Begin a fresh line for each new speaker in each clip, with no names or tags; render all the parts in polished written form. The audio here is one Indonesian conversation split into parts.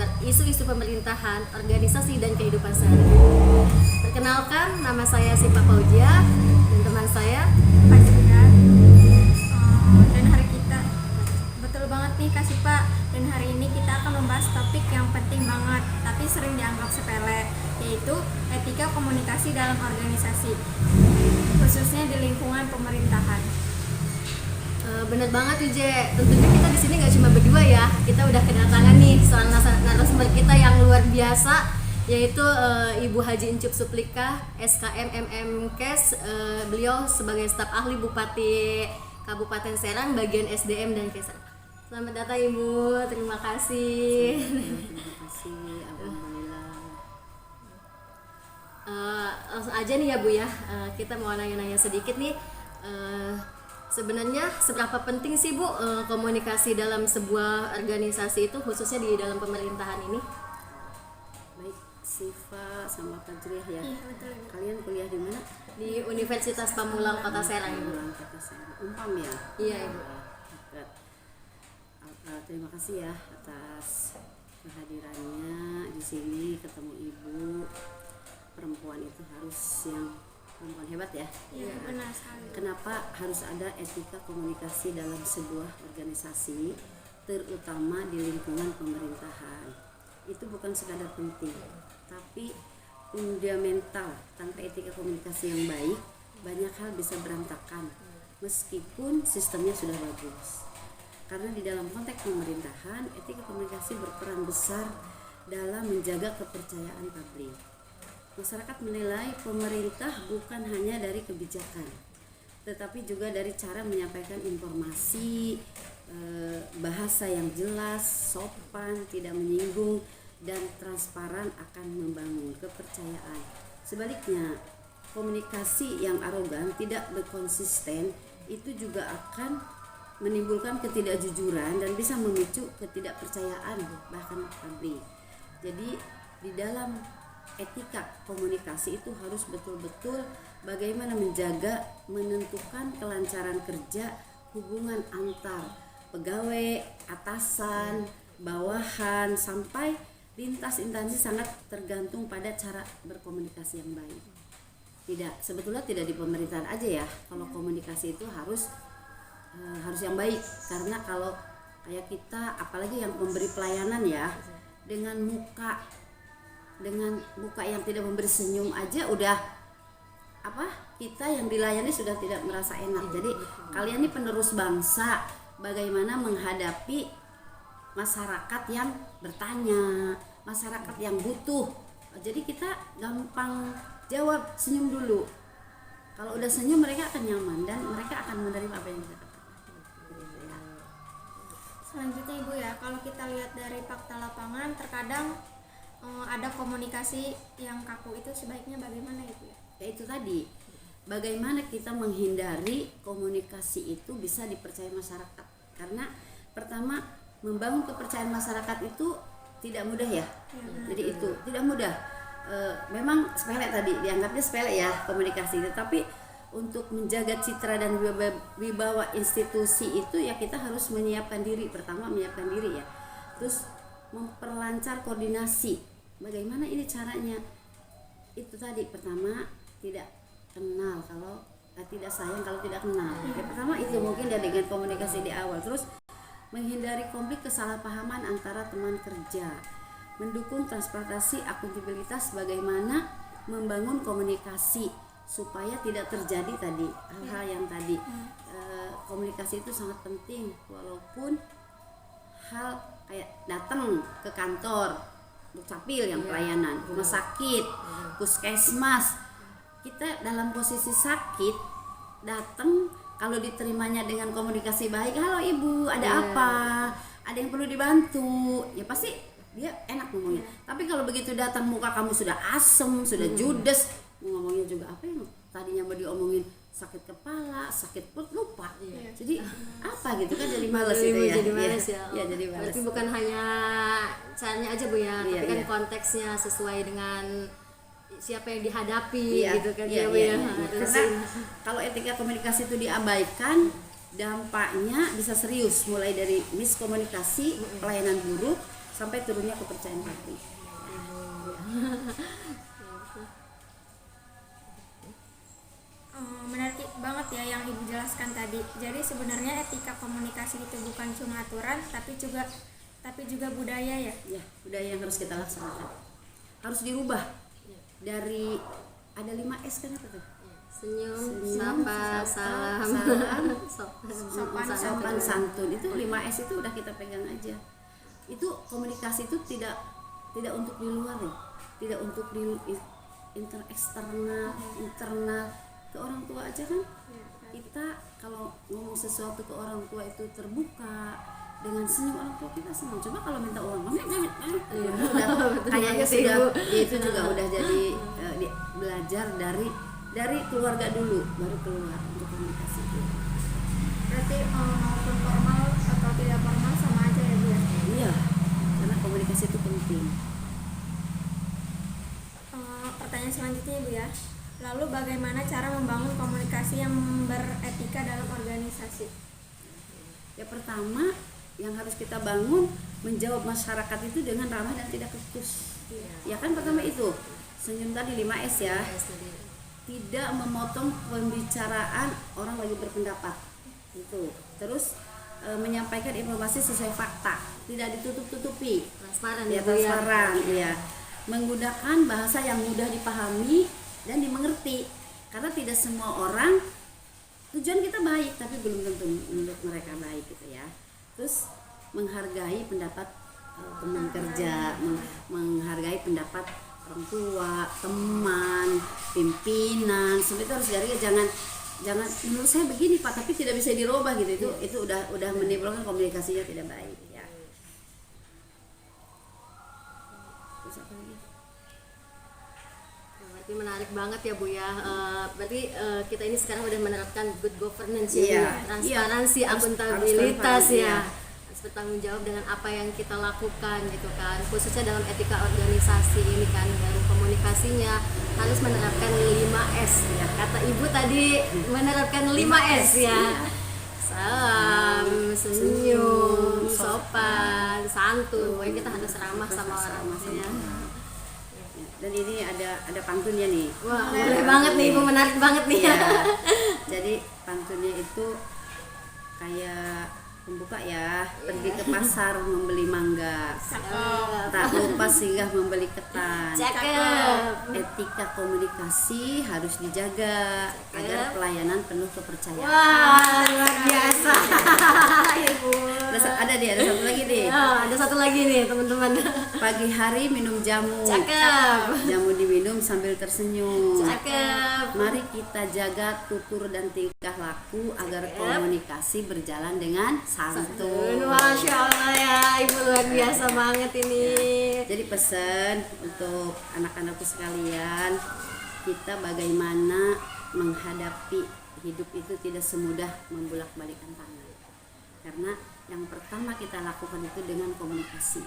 seputar isu-isu pemerintahan, organisasi, dan kehidupan sehari-hari. Perkenalkan, nama saya Sipa Fauzia dan teman saya
Pasian. Dan hari kita betul banget nih Kak Sipa. Dan hari ini kita akan membahas topik yang penting banget tapi sering dianggap sepele, yaitu etika komunikasi dalam organisasi, khususnya di lingkungan pemerintahan.
Bener banget tuh Je. Tentunya kita di sini nggak cuma berdua ya. Kita udah kedatangan nih seorang narasumber kita yang luar biasa, yaitu Ibu Haji Encup Suplika, SKM MMKes. Beliau sebagai staf ahli Bupati Kabupaten Serang bagian SDM dan Kesar. Selamat datang Ibu, terima kasih.
Terima kasih, alhamdulillah.
Langsung aja nih ya Bu ya, kita mau nanya-nanya sedikit nih. Sebenarnya seberapa penting sih Bu komunikasi dalam sebuah organisasi itu, khususnya di dalam pemerintahan ini?
Baik, Siva sama Fajriah ya.
Iya, betul.
Kalian kuliah di mana?
Di Universitas Pamulang Kota Serang Ibu.
Pamulang Kota Serang. Umpam ya.
Iya Ibu.
Dekat. Terima kasih ya atas kehadirannya di sini, ketemu Ibu. Perempuan itu harus yang perempuan hebat ya.
Iya, benar sekali.
Kenapa harus ada etika komunikasi dalam sebuah organisasi, terutama di lingkungan pemerintahan? Itu bukan sekadar penting, tapi fundamental. Tanpa etika komunikasi yang baik, banyak hal bisa berantakan meskipun sistemnya sudah bagus. Karena di dalam konteks pemerintahan, etika komunikasi berperan besar dalam menjaga kepercayaan publik. Masyarakat menilai pemerintah bukan hanya dari kebijakan, tetapi juga dari cara menyampaikan informasi, bahasa yang jelas, sopan, tidak menyinggung, dan transparan akan membangun kepercayaan. Sebaliknya, komunikasi yang arogan, tidak berkonsisten, itu juga akan menimbulkan ketidakjujuran dan bisa memicu ketidakpercayaan bahkan publik. Jadi di dalam etika komunikasi itu harus betul-betul bagaimana menjaga, menentukan kelancaran kerja, hubungan antar pegawai, atasan, bawahan, sampai lintas instansi sangat tergantung pada cara berkomunikasi yang baik. Sebetulnya tidak di pemerintahan aja ya, kalau komunikasi itu harus yang baik, karena kalau kayak kita, apalagi yang memberi pelayanan ya, dengan muka yang tidak memberi senyum aja udah kita yang dilayani sudah tidak merasa enak. Jadi kalian ini penerus bangsa, bagaimana menghadapi masyarakat yang bertanya, masyarakat yang butuh. Jadi kita gampang jawab, senyum dulu. Kalau udah senyum mereka akan nyaman dan mereka akan menerima apa yang kita katakan.
Selanjutnya Ibu ya, kalau kita lihat dari fakta lapangan, terkadang ada komunikasi yang kaku, itu sebaiknya bagaimana Ibu ya?
Ya itu tadi, bagaimana kita menghindari komunikasi itu bisa dipercaya masyarakat. Karena pertama, membangun kepercayaan masyarakat itu tidak mudah ya. Jadi itu tidak mudah. Memang sepele tadi, dianggapnya sepele ya komunikasi, tetapi untuk menjaga citra dan wibawa institusi itu ya kita harus menyiapkan diri. Pertama menyiapkan diri ya, terus memperlancar koordinasi. Bagaimana ini caranya? Itu tadi, pertama tidak kenal kalau tidak sayang kalau tidak kenal. Ya, pertama itu mungkin dengan komunikasi di awal. Terus menghindari konflik kesalahpahaman antara teman kerja, mendukung transparansi akuntabilitas, bagaimana membangun komunikasi supaya tidak terjadi tadi hal-hal yang tadi. Komunikasi itu sangat penting, walaupun hal kayak datang ke kantor Dukcapil yang pelayanan, rumah sakit, puskesmas, kita dalam posisi sakit datang, kalau diterimanya dengan komunikasi baik, halo Ibu, ada apa, ada yang perlu dibantu, ya pasti dia enak ngomongnya. Tapi kalau begitu datang muka kamu sudah asem, sudah judes, ngomongnya juga apa yang tadinya mau diomongin, sakit kepala, sakit perut, lupa. Jadi apa gitu kan, jadi males itu ya.
Jadi males ya.
Ya, jadi males.
Berarti bukan hanya caranya aja Bu ya,
Iya,
tapi kan
iya.
konteksnya sesuai dengan siapa yang dihadapi gitu kan
iya,
ya Bu
iya,
ya.
iya. Karena kalau etika komunikasi itu diabaikan, dampaknya bisa serius, mulai dari miskomunikasi, pelayanan buruk, sampai turunnya kepercayaan publik.
Menarik banget ya yang Ibu jelaskan tadi. Jadi sebenarnya etika komunikasi itu bukan cuma aturan tapi juga budaya ya.
Ya, budaya yang harus kita laksanakan. Harus dirubah dari ada 5S kan apa tuh?
Senyum,
Sapa,
salam,
sopan santun. Itu 5S itu udah kita pegang aja. Itu komunikasi itu tidak untuk di luar ya. Tidak untuk di internal ke orang tua aja kan. Kita kalau ngomong sesuatu ke orang tua itu terbuka dengan senyum, orang tua kita senang. Coba kalau minta uang kayaknya sudah itu juga udah jadi belajar dari keluarga dulu baru keluar untuk komunikasi itu.
Berarti maupun formal atau tidak formal sama aja ya Bu ya.
Iya, karena komunikasi itu penting.
Pertanyaan selanjutnya Bu ya. Lalu bagaimana cara membangun komunikasi yang beretika dalam organisasi?
Ya pertama yang harus kita bangun menjawab masyarakat itu dengan ramah dan tidak ketus. Ya kan pertama itu senyum tadi 5S ya. Tidak memotong pembicaraan orang lagi berpendapat itu. Terus menyampaikan informasi sesuai fakta, tidak ditutup-tutupi,
transparan
ya,
ya Bu ya.
transparan ya. Menggunakan bahasa yang mudah dipahami dan dimengerti, karena tidak semua orang tujuan kita baik tapi belum tentu menurut mereka baik gitu ya. Terus menghargai pendapat teman kerja, menghargai pendapat orang tua, teman, pimpinan, seperti itu harus dari jangan menurut saya begini Pak tapi tidak bisa dirubah gitu. Itu udah menimbulkan komunikasinya tidak baik ya. Terus apa lagi?
Berarti menarik banget ya Bu ya. Berarti kita ini sekarang udah menerapkan good governance ya, transparansi, akuntabilitas
harus
ya. Harus bertanggung jawab dengan apa yang kita lakukan gitu kan. Khususnya dalam etika organisasi ini kan, dan komunikasinya harus menerapkan 5S ya. Kata Ibu tadi menerapkan 5S ya. Salam, senyum, sopan, santun. Pokoknya kita harus ramah sama orang ya.
Dan ini ada pantunnya nih.
Wah, boleh banget nih, Ibu, menarik banget nih ya.
Jadi pantunnya itu kayak pembuka ya, pergi ke pasar membeli mangga, tak lupa singgah membeli ketan.
Cakep.
Etika komunikasi harus dijaga agar pelayanan penuh kepercayaan.
Wah, luar biasa. Ibu.
Ada satu lagi nih.
Ada satu lagi nih, teman-teman.
Pagi hari minum jamu.
Cakep.
Jamu diminum sambil tersenyum.
Cakep.
Mari kita jaga tutur dan tingkah laku agar komunikasi berjalan dengan santun.
Masya Allah ya, Ibu luar biasa banget ini.
Jadi pesan untuk anak-anakku sekalian, kita bagaimana menghadapi hidup itu tidak semudah membulak-balikan tangan. Karena yang pertama kita lakukan itu dengan komunikasi.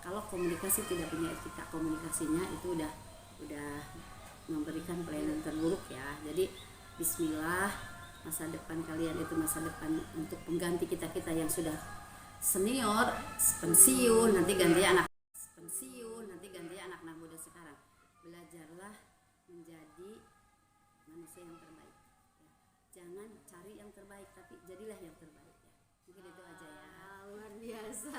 Kalau komunikasi tidak punya etika komunikasinya itu udah memberikan pelayanan terburuk ya. Jadi bismillah, masa depan kalian itu masa depan untuk pengganti kita yang sudah senior pensiun, nanti ganti anak-anak muda sekarang. Belajarlah menjadi manusia yang terbaik ya. Jangan cari yang terbaik tapi jadilah yang terbaik ya. Mungkin itu aja ya.
Luar biasa.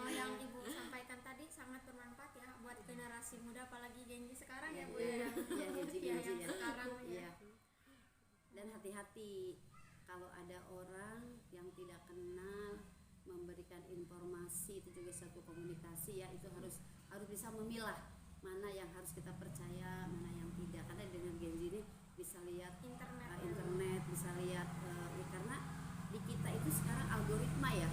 Yang Ibu sampaikan tadi sangat bermanfaat ya buat generasi muda, apalagi Gen Z sekarang ya Bu ya.
Iya, Gen Z ya.
Sekarang
Iya. Dan hati-hati kalau ada orang yang tidak kenal memberikan informasi, itu juga satu komunikasi ya. Itu harus bisa memilah mana yang harus kita percaya, mana yang tidak. Karena dengan Gen Z ini bisa lihat internet, bisa lihat karena di kita itu sekarang algoritma ya.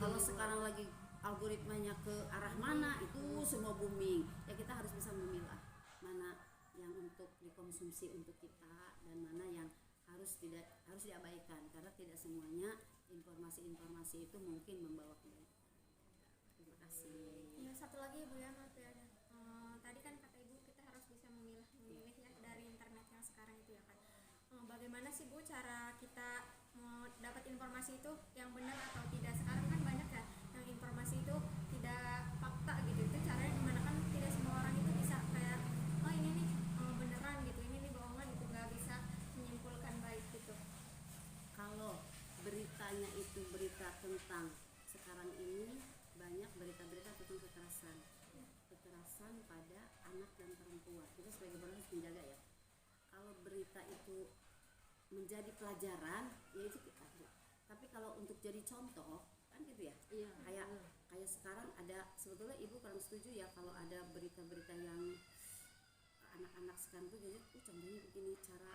Kalau sekarang lagi algoritmanya ke arah mana itu semua booming ya. Kita harus bisa memilah mana yang untuk dikonsumsi untuk kita dan mana yang harus diabaikan, karena tidak semuanya informasi itu mungkin membawa kebaikan. Terima kasih.
Ya, satu lagi Bu ya, maaf ya. Tadi kan kata Ibu kita harus bisa memilih ya dari internet yang sekarang itu ya kan. Bagaimana sih Bu cara kita mau dapat informasi itu yang benar atau tidak? Sekarang kan banyak ya yang informasi itu tidak
kekerasan pada anak dan perempuan. Kita sebagai orang harus menjaga ya. Kalau berita itu menjadi pelajaran, ya itu kita. Tapi kalau untuk jadi contoh, kan gitu ya.
Iya.
Kayak sekarang ada, sebetulnya ibu kurang setuju ya kalau ada berita-berita yang anak-anak sekarang tuh jadi contohnya begini, cara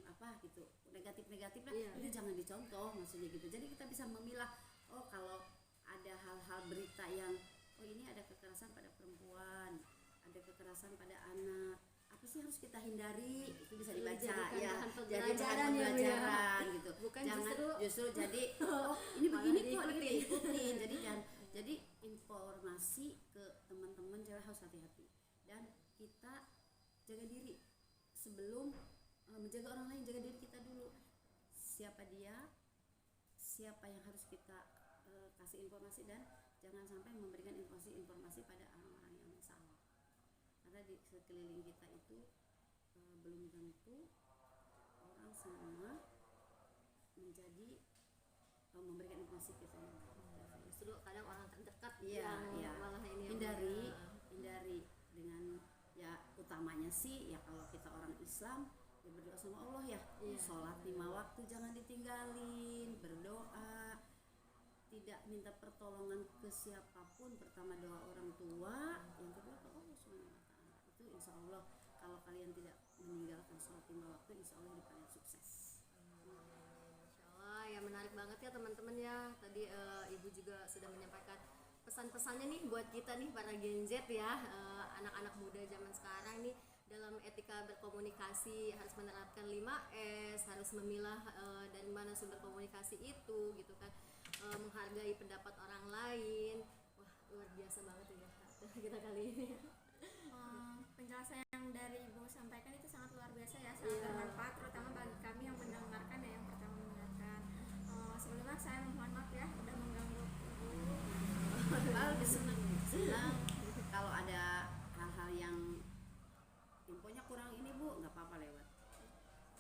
apa gitu, negatif lah,
Iya.
itu jangan dicontoh maksudnya gitu. Jadi kita bisa memilah, oh kalau ada hal-hal berita yang oh ini ada kekerasan pada perempuan, ada kekerasan pada anak, apa sih harus kita hindari, itu bisa dibaca
Dijadikan
ya,
bahan
jadi bahan
pembelajaran ya, Bu, ya.
pembelajaran gitu.
Bukan
Jangan justru jadi oh ini
Malah
begini kok
diikutin.
diikutin. Jadi informasi ke teman-teman cewek harus hati-hati, dan kita jaga diri sebelum menjaga orang lain. Jaga diri kita dulu, siapa dia, siapa yang harus kita kasih informasi, dan jangan sampai memberikan informasi pada orang-orang yang salah, karena di sekeliling kita itu belum tentu orang semua menjadi memberikan informasi kita.
Justru kadang orang terdekat
Iya,
yang malah ini yang
hindari dengan ya utamanya sih ya kalau kita orang Islam ya berdoa sama Allah ya.
Iya.
Sholat 5 waktu jangan ditinggalin, berdoa, tidak minta pertolongan ke siapapun. Pertama doa orang tua, yang kedua ke Allah SWT. Itu insya Allah kalau kalian tidak meninggalkan sholat 5 waktu, insya Allah hidup kalian sukses.
Insya Allah ya, menarik banget ya teman-teman ya. Tadi Ibu juga sudah menyampaikan pesan-pesannya nih buat kita nih para Gen Z ya, anak-anak muda zaman sekarang nih, dalam etika berkomunikasi harus menerapkan 5S, harus memilah dari mana sumber komunikasi itu gitu kan, menghargai pendapat orang lain. Wah, luar biasa banget ya kita kali ini.
Penjelasan yang dari Ibu sampaikan itu sangat luar biasa ya, sangat
Iya.
bermanfaat terutama bagi kami yang mendengarkan ya, yang pertama mendengarkan. Sebelumnya saya mohon maaf ya udah mengganggu Ibu.
Lebih senang kalau ada hal-hal yang infonya kurang ini Bu, nggak apa-apa lewat.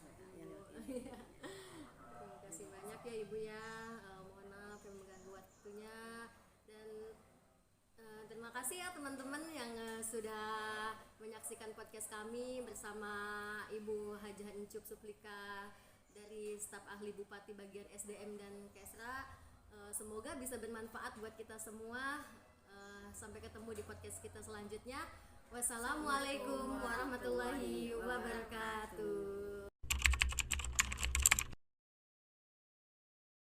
Ya, lewat ini.
Terima kasih banyak ya Ibu ya, mohon maaf yang mengganggu waktunya, dan terima kasih ya teman-teman yang sudah menyaksikan podcast kami bersama Ibu Hajah Encup Suplika dari staf ahli Bupati bagian SDM dan Kesra. Semoga bisa bermanfaat buat kita semua. Sampai ketemu di podcast kita selanjutnya. Wassalamualaikum warahmatullahi